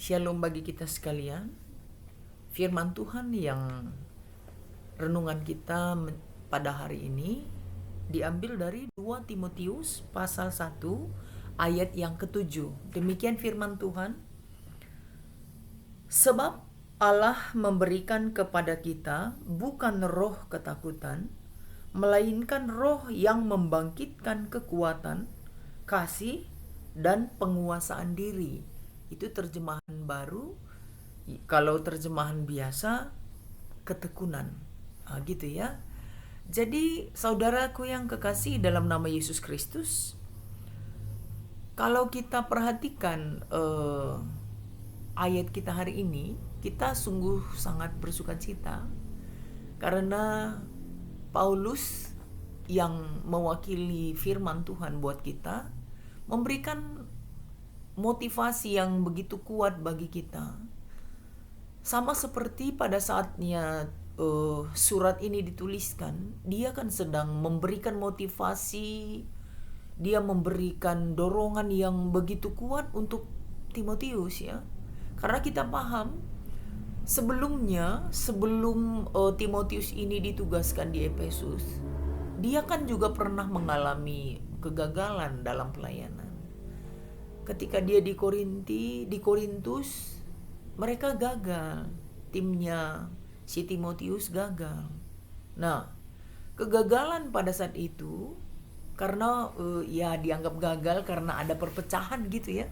Shalom bagi kita sekalian. Firman Tuhan yang renungan kita pada hari ini diambil dari 2 Timotius pasal 1 ayat yang ke-7. Demikian firman Tuhan. Sebab Allah memberikan kepada kita bukan roh ketakutan, melainkan roh yang membangkitkan kekuatan, kasih, dan penguasaan diri. Itu terjemahan baru. Kalau terjemahan biasa, ketekunan. Gitu ya. Jadi saudaraku yang kekasih dalam nama Yesus Kristus, kalau kita perhatikan ayat kita hari ini, kita sungguh sangat bersukacita karena Paulus yang mewakili firman Tuhan buat kita memberikan motivasi yang begitu kuat bagi kita. Sama seperti pada saatnya surat ini dituliskan, dia kan sedang memberikan motivasi, dia memberikan dorongan yang begitu kuat untuk Timotius ya. Karena kita paham sebelum Timotius ini ditugaskan di Efesus, dia kan juga pernah mengalami kegagalan dalam pelayanan. Ketika dia di Korintus, mereka gagal. Timnya si Timotius gagal. Nah, kegagalan pada saat itu karena dianggap gagal karena ada perpecahan gitu ya.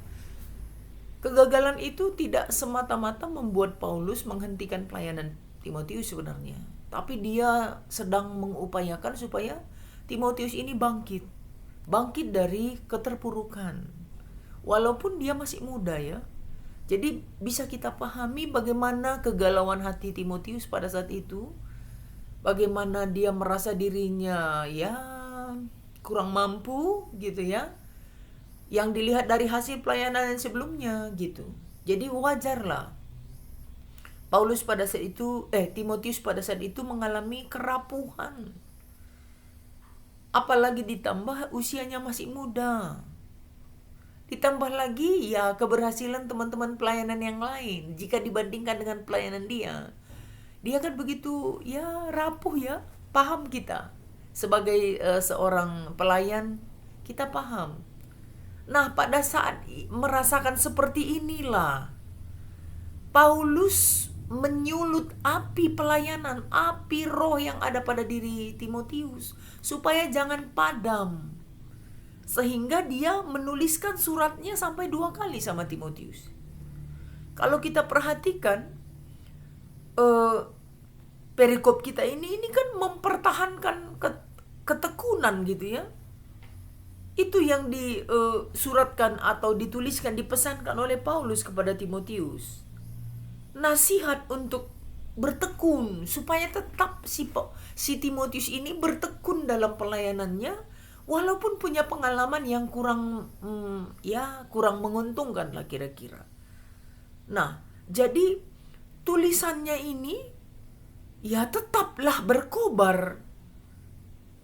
Kegagalan itu tidak semata-mata membuat Paulus menghentikan pelayanan Timotius sebenarnya. Tapi dia sedang mengupayakan supaya Timotius ini bangkit dari keterpurukan. Walaupun dia masih muda ya. Jadi bisa kita pahami bagaimana kegalauan hati Timotius pada saat itu. Bagaimana dia merasa dirinya ya kurang mampu gitu ya. Yang dilihat dari hasil pelayanan yang sebelumnya gitu. Jadi wajarlah Timotius pada saat itu mengalami kerapuhan. Apalagi ditambah usianya masih muda. Ditambah lagi ya keberhasilan teman-teman pelayanan yang lain jika dibandingkan dengan pelayanan dia. Dia kan begitu ya rapuh ya. Paham kita. Sebagai seorang pelayan kita paham. Nah, pada saat merasakan seperti inilah Paulus menyulut api pelayanan, api roh yang ada pada diri Timotius supaya jangan padam. Sehingga dia menuliskan suratnya sampai 2 kali sama Timotius. Kalau kita perhatikan perikop kita ini kan mempertahankan ketekunan gitu ya. Itu yang disuratkan atau dituliskan, dipesankan oleh Paulus kepada Timotius. Nasihat untuk bertekun supaya tetap si Timotius ini bertekun dalam pelayanannya. Walaupun punya pengalaman yang kurang menguntungkan lah kira-kira. Nah, jadi tulisannya ini ya tetaplah berkobar.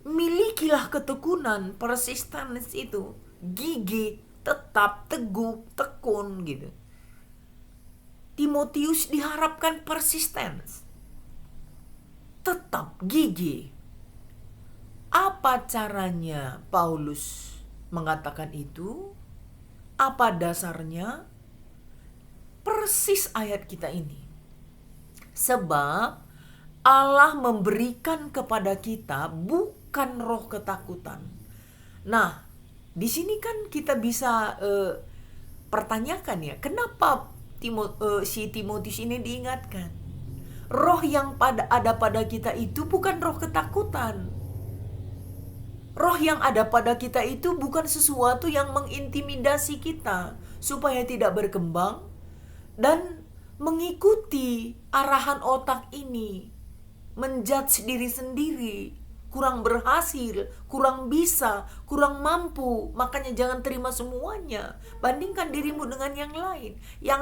Milikilah ketekunan, persistence itu, gigih, tetap, teguh, tekun gitu. Timotius diharapkan persistence. Tetap gigih. Apa caranya Paulus mengatakan itu? Apa dasarnya? Persis ayat kita ini. Sebab Allah memberikan kepada kita bukan roh ketakutan. Nah, di sini kan kita bisa pertanyakan ya, kenapa si Timotius ini diingatkan? Roh yang ada pada kita itu bukan roh ketakutan. Roh yang ada pada kita itu bukan sesuatu yang mengintimidasi kita, supaya tidak berkembang dan mengikuti arahan otak ini, menjudge diri sendiri, kurang berhasil, kurang bisa, kurang mampu, makanya jangan terima semuanya. Bandingkan dirimu dengan yang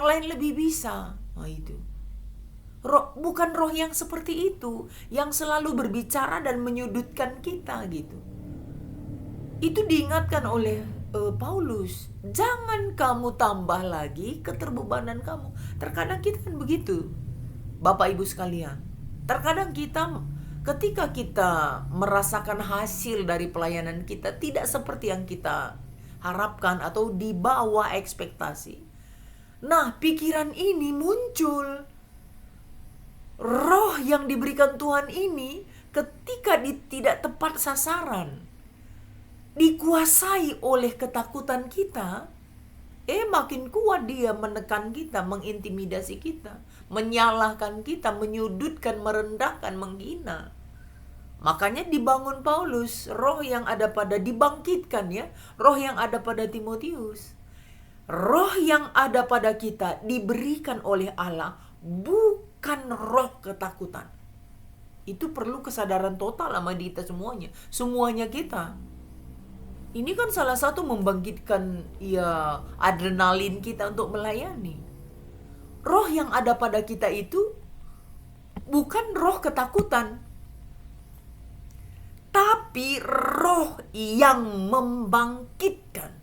lain lebih bisa. Nah itu. Bukan roh yang seperti itu, yang selalu berbicara dan menyudutkan kita gitu. Itu diingatkan oleh Paulus, jangan kamu tambah lagi keterbebanan kamu. Terkadang kita kan begitu, Bapak Ibu sekalian. Terkadang kita, ketika kita merasakan hasil dari pelayanan kita tidak seperti yang kita harapkan atau di bawah ekspektasi. Nah, pikiran ini muncul. Roh yang diberikan Tuhan ini ketika tidak tepat sasaran, dikuasai oleh ketakutan kita, makin kuat dia menekan kita, mengintimidasi kita, menyalahkan kita, menyudutkan, merendahkan, menghina. Makanya dibangun Paulus, roh yang ada pada, dibangkitkan ya, roh yang ada pada Timotius. Roh yang ada pada kita diberikan oleh Allah, bukan roh ketakutan. Itu perlu kesadaran total sama kita semuanya kita. Ini kan salah satu membangkitkan ya adrenalin kita untuk melayani. Roh yang ada pada kita itu bukan roh ketakutan, tapi roh yang membangkitkan.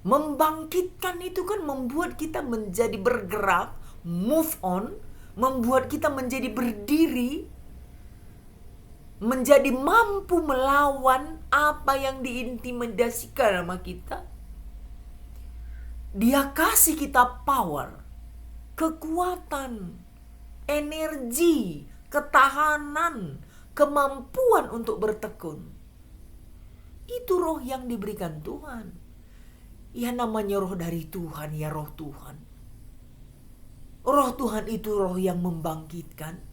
Membangkitkan itu kan membuat kita menjadi bergerak, move on, membuat kita menjadi berdiri, menjadi mampu melawan apa yang diintimidasikan sama kita. Dia kasih kita power, kekuatan, energi, ketahanan, kemampuan untuk bertekun. Itu roh yang diberikan Tuhan. Ya namanya roh dari Tuhan, ya roh Tuhan. Roh Tuhan itu roh yang membangkitkan.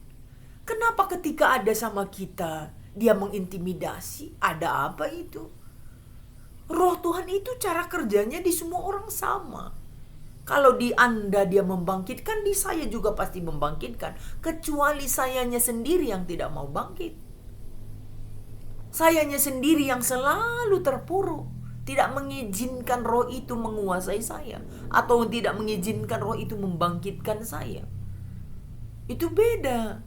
Kenapa ketika ada sama kita, dia mengintimidasi? Ada apa itu? Roh Tuhan itu cara kerjanya di semua orang sama. Kalau di Anda dia membangkitkan, di saya juga pasti membangkitkan. Kecuali sayanya sendiri yang tidak mau bangkit. Sayanya sendiri yang selalu terpuruk. Tidak mengizinkan roh itu menguasai saya. Atau tidak mengizinkan roh itu membangkitkan saya. Itu beda.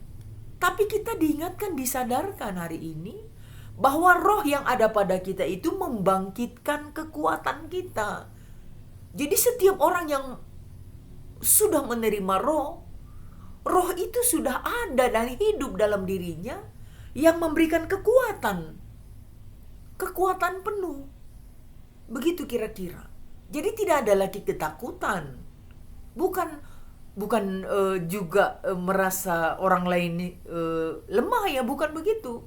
Tapi kita diingatkan, disadarkan hari ini bahwa roh yang ada pada kita itu membangkitkan kekuatan kita. Jadi setiap orang yang sudah menerima roh itu sudah ada dan hidup dalam dirinya yang memberikan kekuatan penuh. Begitu kira-kira. Jadi tidak ada lagi ketakutan. Bukan juga merasa orang lain lemah ya, bukan begitu.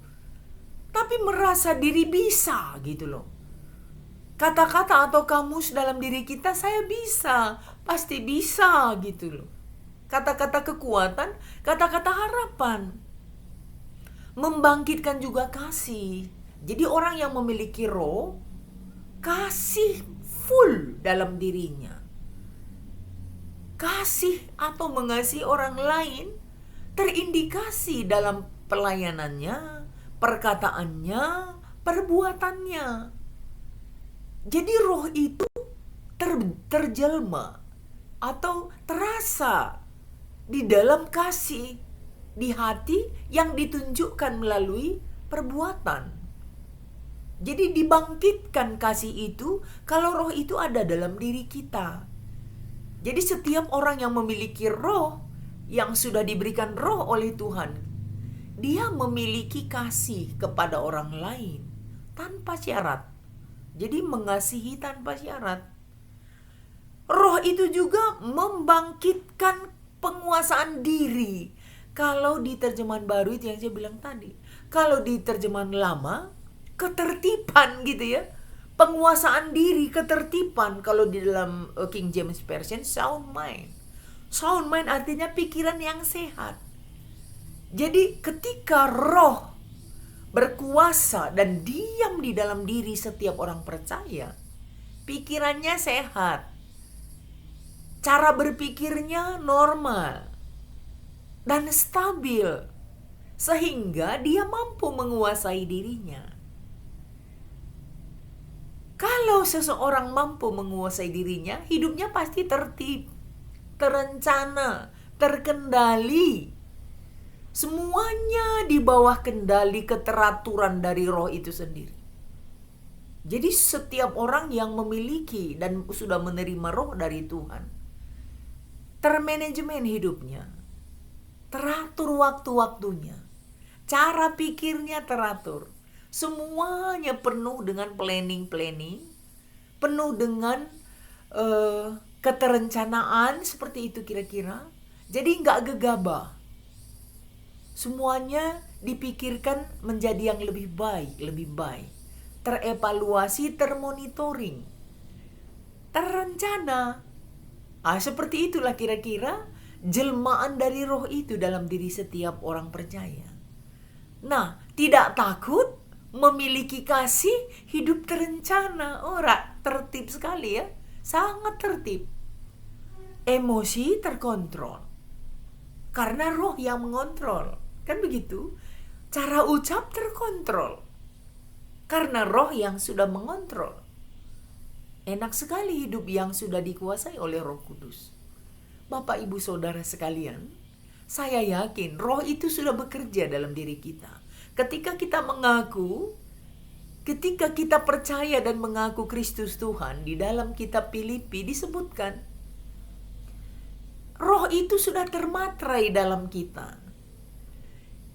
Tapi merasa diri bisa gitu loh. Kata-kata atau kamus dalam diri kita, saya bisa, pasti bisa gitu loh. Kata-kata kekuatan, kata-kata harapan. Membangkitkan juga kasih. Jadi orang yang memiliki roh, kasih full dalam dirinya. Kasih atau mengasihi orang lain terindikasi dalam pelayanannya, perkataannya, perbuatannya. Jadi roh itu terjelma atau terasa di dalam kasih di hati yang ditunjukkan melalui perbuatan. Jadi dibangkitkan kasih itu kalau roh itu ada dalam diri kita. Jadi setiap orang yang memiliki roh, yang sudah diberikan roh oleh Tuhan, dia memiliki kasih kepada orang lain tanpa syarat. Jadi mengasihi tanpa syarat. Roh itu juga membangkitkan penguasaan diri. Kalau di terjemahan baru itu yang saya bilang tadi. Kalau di terjemahan lama, ketertiban gitu ya. Penguasaan diri, ketertiban. Kalau di dalam King James Version, sound mind. Sound mind artinya pikiran yang sehat. Jadi ketika roh berkuasa dan diam di dalam diri setiap orang percaya, pikirannya sehat, cara berpikirnya normal dan stabil, sehingga dia mampu menguasai dirinya. Kalau seseorang mampu menguasai dirinya, hidupnya pasti tertib, terencana, terkendali. Semuanya di bawah kendali keteraturan dari roh itu sendiri. Jadi setiap orang yang memiliki dan sudah menerima roh dari Tuhan, termanajemen hidupnya, teratur waktu-waktunya, cara pikirnya teratur. Semuanya penuh dengan planning, penuh dengan keterencanaan, seperti itu kira-kira. Jadi nggak gegabah. Semuanya dipikirkan menjadi yang lebih baik. Terevaluasi, termonitoring, terencana. Seperti itulah kira-kira jelmaan dari roh itu dalam diri setiap orang percaya. Nah, tidak takut, memiliki kasih, hidup terencana. Tertib sekali ya. Sangat tertib. Emosi terkontrol. Karena roh yang mengontrol. Kan begitu? Cara ucap terkontrol. Karena roh yang sudah mengontrol. Enak sekali hidup yang sudah dikuasai oleh Roh Kudus. Bapak, Ibu, Saudara sekalian, saya yakin roh itu sudah bekerja dalam diri kita. Ketika kita mengaku, ketika kita percaya dan mengaku Kristus Tuhan, di dalam kitab Filipi disebutkan, roh itu sudah termaterai dalam kita.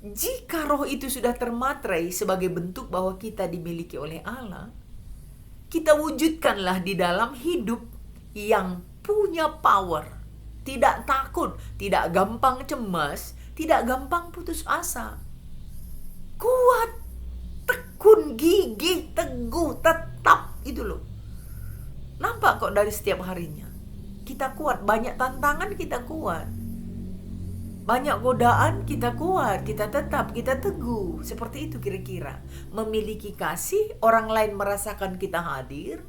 Jika roh itu sudah termaterai sebagai bentuk bahwa kita dimiliki oleh Allah, kita wujudkanlah di dalam hidup yang punya power. Tidak takut, tidak gampang cemas, tidak gampang putus asa. Kuat, tekun, gigih, teguh, tetap, itu loh. Nampak kok dari setiap harinya. Kita kuat, banyak tantangan kita kuat. Banyak godaan kita kuat, kita tetap, kita teguh. Seperti itu kira-kira. Memiliki kasih, orang lain merasakan kita hadir.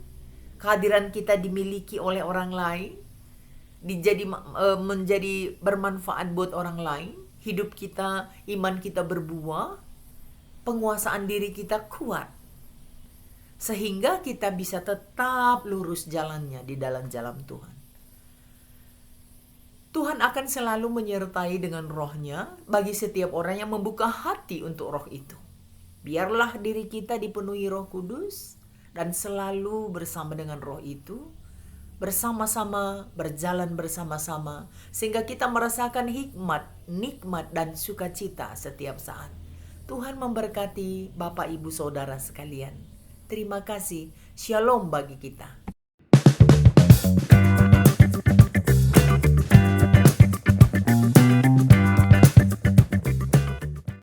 Kehadiran kita dimiliki oleh orang lain. Menjadi bermanfaat buat orang lain. Hidup kita, iman kita berbuah. Penguasaan diri kita kuat. Sehingga kita bisa tetap lurus jalannya di dalam jalan Tuhan. Tuhan akan selalu menyertai dengan rohnya bagi setiap orang yang membuka hati untuk roh itu. Biarlah diri kita dipenuhi Roh Kudus dan selalu bersama dengan roh itu, bersama-sama, berjalan bersama-sama, sehingga kita merasakan hikmat, nikmat, dan sukacita setiap saat. Tuhan memberkati Bapak, Ibu, Saudara sekalian. Terima kasih. Shalom bagi kita.